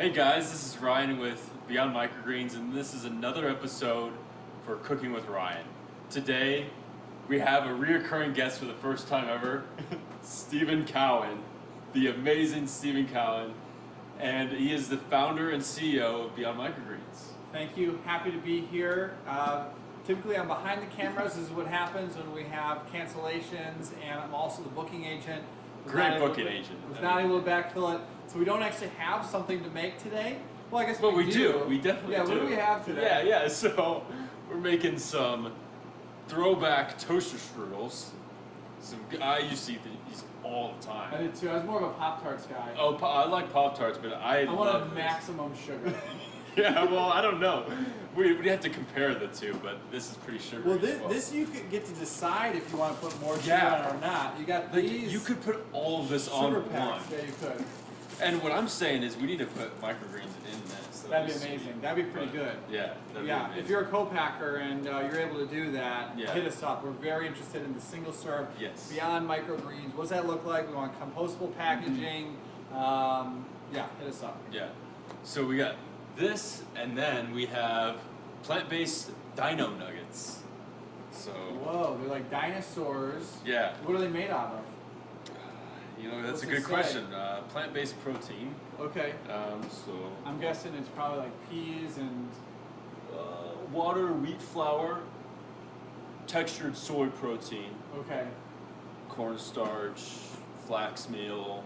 Hey guys, this is Ryan with Beyond Microgreens, and this is another episode for Cooking with Ryan. Today, we have a reoccurring guest for the first time ever, Stephen Cowan, the amazing Stephen Cowan, and he is the founder and CEO of Beyond Microgreens. Thank you. Happy to be here. Typically, I'm behind the cameras. This is what happens when we have cancellations, and I'm also the booking agent. Great booking agent. Was not able to backfill it, so we don't actually have something to make today. Well, I guess But we do. We definitely do. Yeah, what do we have today? Yeah. So we're making some throwback toaster strudels. I used to eat these all the time. I did too. I was more of a Pop-Tarts guy. Oh, I like Pop-Tarts, but I wanted love maximum sugar. Yeah, well, I don't know. We have to compare the two, but this is pretty sugary. Well, this you could get to decide if you want to put more sugar on it or not. You got these. You could put all of this on sugar one. packs. Yeah, you could. And what I'm saying is we need to put microgreens in this. That'd be amazing. That'd be pretty good. Yeah. Yeah, if you're a co-packer and you're able to do that, hit us up. We're very interested in the single serve. Yes. Beyond Microgreens. What does that look like? We want compostable packaging. Yeah, hit us up. Yeah. So we got this, and then we have plant-based Dino nuggets. So. Whoa, they're like dinosaurs. Yeah. What are they made out of? You know, that's What's a good it say? question. Plant-based protein. Okay. So. I'm guessing it's probably like peas and. Water, wheat flour, textured soy protein, Okay. cornstarch, flax meal,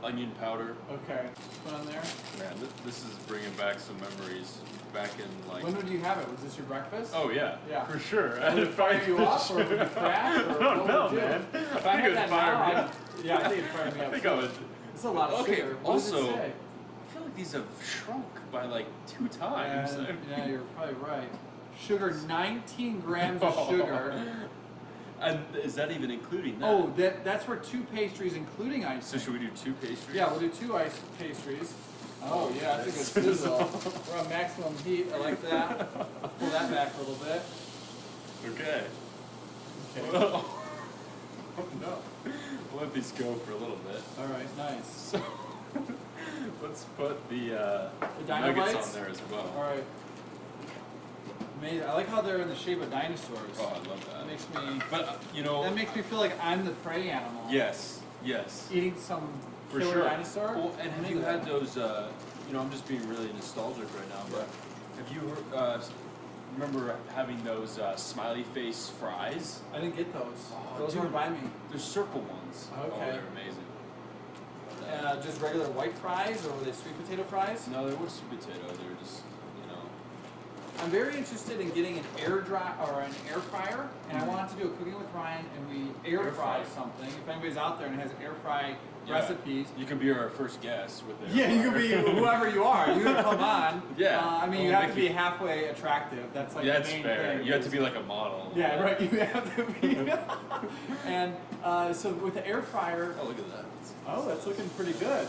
onion powder. Okay. Put on there. Man, this is bringing back some memories back in like. When would you have it? Was this your breakfast? Oh yeah, Yeah. for sure. Would it fire you up or would you crash? I don't know, man. If I had that now, yeah, I think it'd fire me up. I think I would. It's a lot of Okay. sugar. What Also, does it say? I feel like these have shrunk by like 2 times. Yeah, you're probably right. Sugar, 19 grams of sugar. And is that even including that? Oh, that's for 2 pastries, including ice. So should we do 2 pastries? Yeah, we'll do 2 ice pastries. Oh yeah, that's a good sizzle. We're on maximum heat. I like that. Pull that back a little bit. Okay. Okay. Oh no. We'll let these go for a little bit. All right, nice. So let's put the Dino nuggets bites? on there as well. All right. Amazing. I like how they're in the shape of dinosaurs. Oh, I love that. That makes me. But That makes me feel like I'm the prey animal. Yes. Eating some For killer sure. dinosaur. Well, and have you had those? I'm just being really nostalgic right now, but have you remember having those smiley face fries? I didn't get those. Oh, Those dude. weren't by me. They're circle ones. Okay. Oh, they're amazing. Just regular white fries, or were they sweet potato fries? No, they weren't sweet potato. They were just, I'm very interested in getting an air fryer, and I wanted to do a cooking with Ryan, and we air fry something. If anybody's out there and has air fry recipes, you can be our first guest with it. yeah, you can be whoever you are. You can come on. Yeah. You have to be halfway attractive. That's like That's the main fair. thing. You have to be like a model. Yeah, right. You have to be. And so with the air fryer. Oh, look at that. Oh, that's looking pretty good.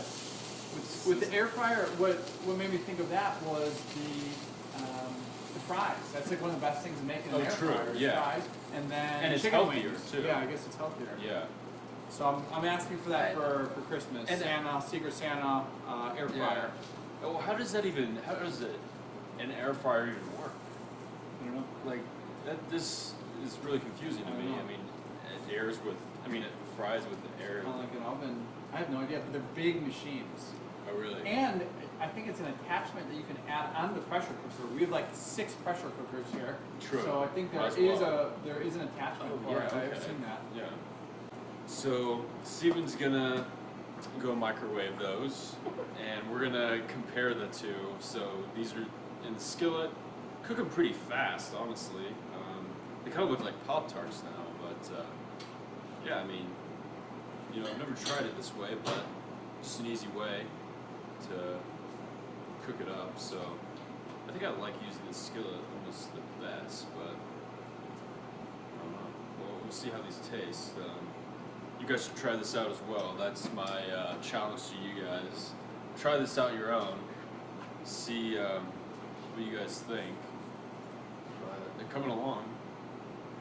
With the air fryer, what made me think of that was the fries. That's like one of the best things to make in an air fryer. Fries, and then it's chicken healthier wings. too. Yeah, I guess it's healthier. Yeah. So I'm asking for that for Christmas. And Secret Santa air fryer. Oh, how does an air fryer even work? I don't know. Like this is really confusing to me. know. I mean, it fries with the air. Kind of like an oven. I have no idea, but they're big machines. Oh, really? And I think it's an attachment that you can add on the pressure cooker. We have like 6 pressure cookers here. True. So I think there is an attachment for it. I've seen that. Yeah. So Steven's gonna go microwave those, and we're gonna compare the two. So these are in the skillet. Cook them pretty fast, honestly. They kind of look like Pop-Tarts now, but yeah, I mean, I've never tried it this way, but just an easy way to cook it up. So I think I like using the skillet almost the best, but I don't know. Well, we'll see how these taste. You guys should try this out as well. That's my challenge to you guys. Try this out your own. See what you guys think. But they're coming along.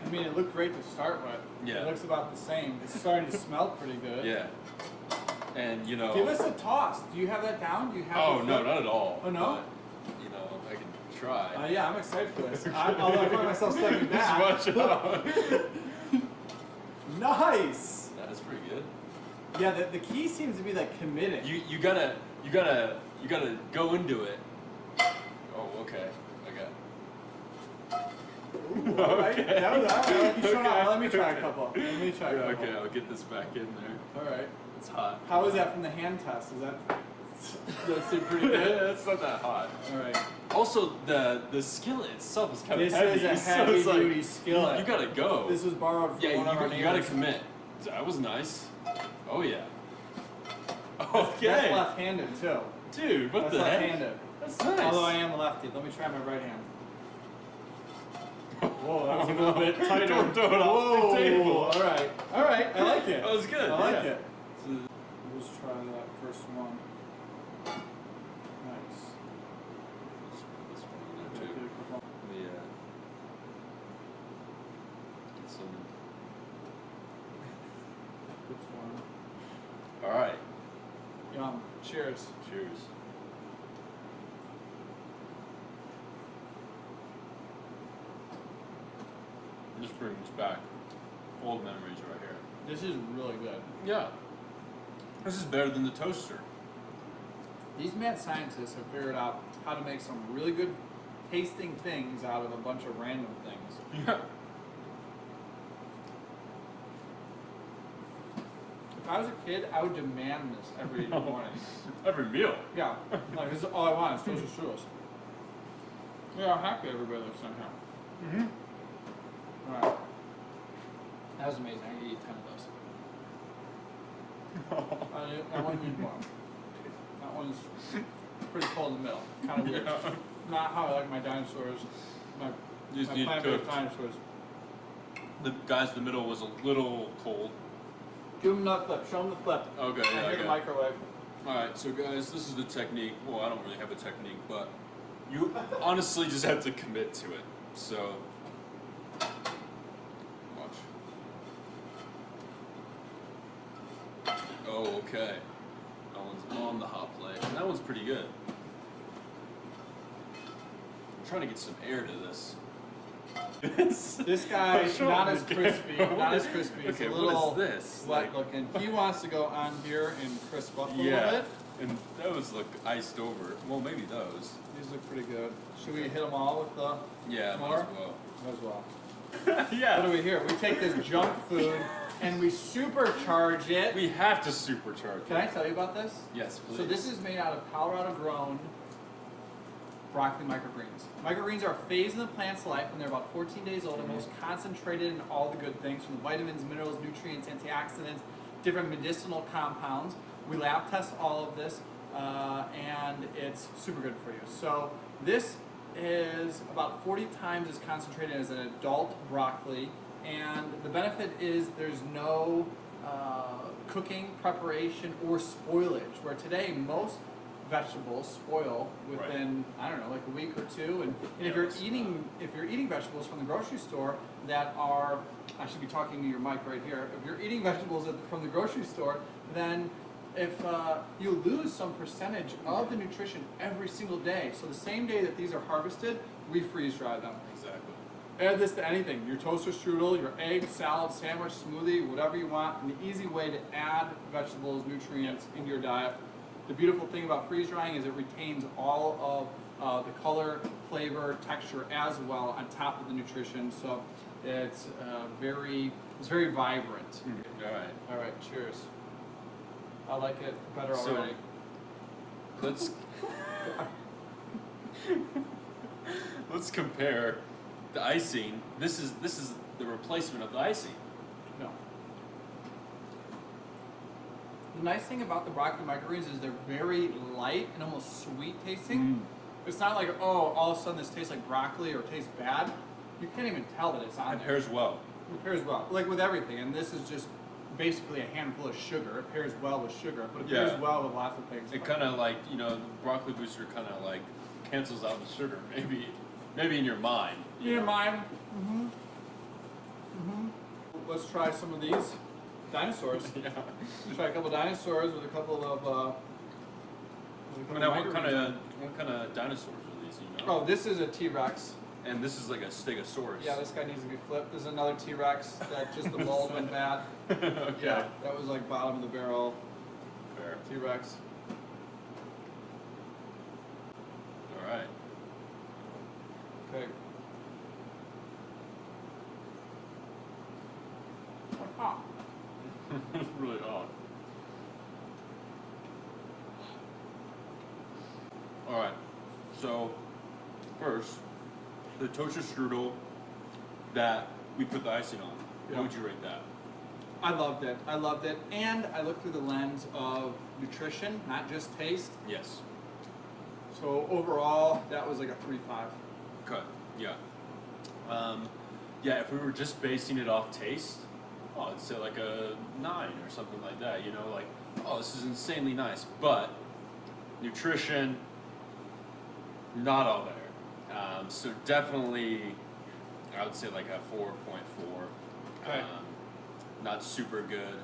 I mean, it looked great to start with. Yeah. It looks about the same. It's starting to smell pretty good. Yeah. And you know. Give us a toss. Do you have that down? Do you have? Oh no, not at all. Oh no. But, you know, I can try. Yeah, I'm excited for this. Although I find myself stepping back. Just watch out. Nice. That's pretty good. Yeah, the key seems to be like committing. You gotta go into it. Oh, okay. Ooh, all right. Okay. That was all right. Okay. Let me try a couple. Let me try a couple. Okay, I'll get this back in there. All right. It's hot. How is that from the hand test? Is that seem pretty good? It's not that hot. All right. Also, the skillet itself is kind of This heavy. is a heavy so it's duty skillet. You gotta go. This was borrowed from one of our you gotta neighbors. commit. That was nice. Oh yeah. That's left-handed too. Dude, what That's the heck? left-handed. That's nice. Although I am a lefty. Let me try my right hand. Whoa, that was a little bit tighter. Don't throw it off the table. All right. All right. I like it. That was good. I like yeah. it. Let's try that first one. Nice. This one in there too. Let me get some. Good form. All right. Yum. Cheers. Cheers. This brings back old memories right here. This is really good. Yeah. This is better than the toaster. These mad scientists have figured out how to make some really good tasting things out of a bunch of random things. Yeah. If I was a kid, I would demand this every morning. Every meal. Yeah, like this is all I want is toasted strudels. Yeah, I'm happy everybody lives somehow. Mm-hmm. All right, that was amazing. I could eat 10 of those. I want to eat more. That one's pretty cold in the middle. Kind of weird. Yeah. Not how I like my dinosaurs. My Just need plant-based cooked. dinosaurs. The middle was a little cold. Give them that flip. Show them the flip. Okay, I yeah, hear the microwave. Alright, so guys, this is the technique. Well, I don't really have a technique, but you honestly just have to commit to it. So, watch. Oh, okay. That one's on the hot plate. And that one's pretty good. I'm trying to get some air to this. This guy is not as crispy. Not as crispy. It's Okay, a little what is this? wet looking. He wants to go on here and crisp up a little Yeah, bit. and those look iced over. Well, maybe those. These look pretty good. Should we hit them all with the Yeah, might more? as well. Might as well. Yeah. What do we hear? We take this junk food and we supercharge it. We have to supercharge. Can I tell you about this? Yes, please. So this is made out of Colorado-grown broccoli microgreens. Microgreens are a phase in the plant's life when they're about 14 days old and most concentrated in all the good things from the vitamins, minerals, nutrients, antioxidants, different medicinal compounds. We lab test all of this and it's super good for you. So this is about 40 times as concentrated as an adult broccoli, and the benefit is there's no cooking, preparation, or spoilage, where today most vegetables spoil within, I don't know, like a week or two. And if you're eating vegetables from the grocery store that are, I should be talking to your mic right here, if you're eating vegetables from the grocery store, then if you lose some percentage of the nutrition every single day. So the same day that these are harvested, we freeze dry them. Exactly. Add this to anything, your toaster strudel, your egg, salad, sandwich, smoothie, whatever you want, an easy way to add vegetables, nutrients into your diet. The beautiful thing about freeze drying is it retains all of the color, flavor, texture as well on top of the nutrition. So it's very vibrant. Mm-hmm. All right, cheers. I like it better already. So, let's compare the icing. This is the replacement of the icing. No. The nice thing about the broccoli microgreens is they're very light and almost sweet tasting. It's not like, oh, all of a sudden this tastes like broccoli or tastes bad. You can't even tell that it's on It there. pairs well. It pairs well, like with everything, and this is just basically a handful of sugar. It pairs well with sugar, but it pairs well with lots of things. It kind of like, the broccoli booster kind of like cancels out the sugar, maybe in your mind. In your mind. Let's try some of these. Dinosaurs. Yeah. Let's try a couple dinosaurs with a couple of. Now, what kind of dinosaurs are these? You know? Oh, this is a T-Rex. And this is like a Stegosaurus. Yeah, this guy needs to be flipped. There's another T-Rex that just the mold went bad. Okay. Yeah, that was like bottom of the barrel Fair. T-Rex. All right. Okay. Hot. It's really odd. All right. So first, the toaster strudel that we put the icing on. Yeah. What would you rate that? I loved it. I loved it. And I looked through the lens of nutrition, not just taste. Yes. So overall, that was like a 3.5. Okay. Yeah. Yeah. If we were just basing it off taste, oh, I'd say like a 9 or something like that. You know, like, oh, this is insanely nice. But nutrition, not all there. So definitely, I would say like a 4.4. Okay. Not super good.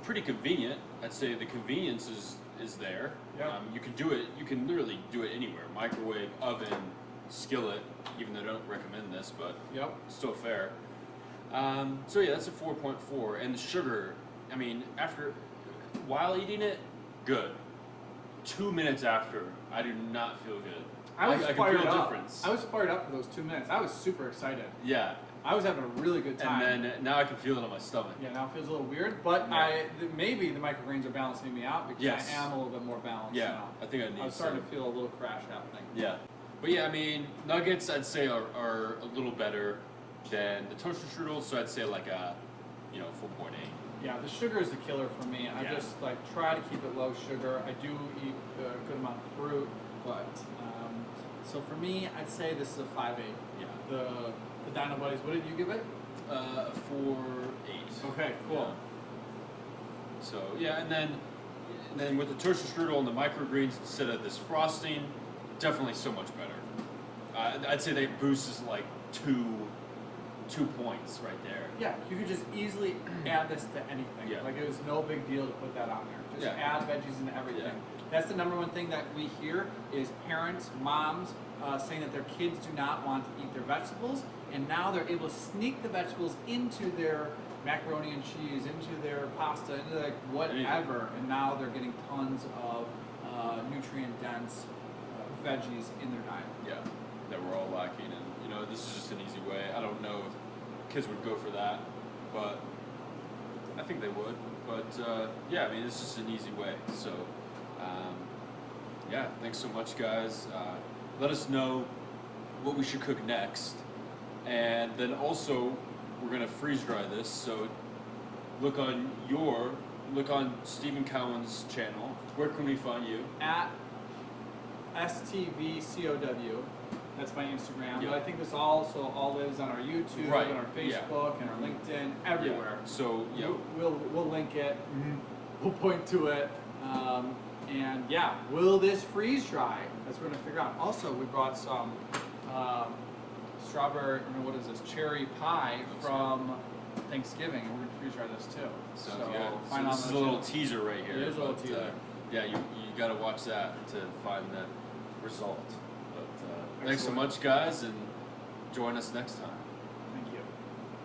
Pretty convenient. I'd say the convenience is there. Yeah. You can do it. You can literally do it anywhere. Microwave, oven, skillet. Even though I don't recommend this, but Yep. still fair. So yeah, that's a 4.4. And the sugar. I mean, while eating it, good. 2 minutes after, I do not feel good. I was can fired feel a up. difference. I was fired up for those 2 minutes. I was super excited. Yeah. I was having a really good time. And then now I can feel it on my stomach. Yeah, now it feels a little weird, but Yeah. maybe the microgreens are balancing me out because Yes. I am a little bit more balanced Yeah, now. I think I need I was starting some. to feel a little crash happening. Yeah. But yeah, I mean, nuggets I'd say are a little better than the toaster strudels, so I'd say like a, 4.8. Yeah, the sugar is the killer for me. I Yeah. just like try to keep it low sugar. I do eat a good amount of fruit, but so for me, I'd say this is a 5.8. Yeah. The Dino Buddies, what did you give it? 4.8. Okay, cool. Yeah. So yeah, and then with the toaster strudel and the microgreens instead of this frosting, definitely so much better. I'd say they boosts like two points right there. Yeah, you could just easily add this to anything. Yeah. Like it was no big deal to put that on there. Just Yeah. add veggies into everything. Yeah. That's the number one thing that we hear is parents, moms saying that their kids do not want to eat their vegetables, and now they're able to sneak the vegetables into their macaroni and cheese, into their pasta, into like whatever, and now they're getting tons of nutrient-dense veggies in their diet. Yeah, that we're all lacking, and this is just an easy way. I don't know if kids would go for that, but I think they would. But yeah, I mean, it's just an easy way. So yeah, thanks so much, guys. Let us know what we should cook next, and then also we're gonna freeze dry this. So look on Stephen Cowan's channel. Where can we find you? At STVCOW. That's my Instagram. Yeah. But I think this also all lives on our YouTube, Right, and our yeah. Facebook, and our LinkedIn, everywhere. Yeah. So yeah, We'll link it. We'll point to it. And yeah, will this freeze dry? That's what we're gonna figure out. Also, we brought some strawberry. What is this? Cherry pie from Thanksgiving, and we're gonna freeze dry this too. sounds so good. So find out this is on a the little channel. teaser right here. It is a little but, teaser. Yeah, you got to watch that to find the result. But thanks so Excellent. much, guys, and join us next time.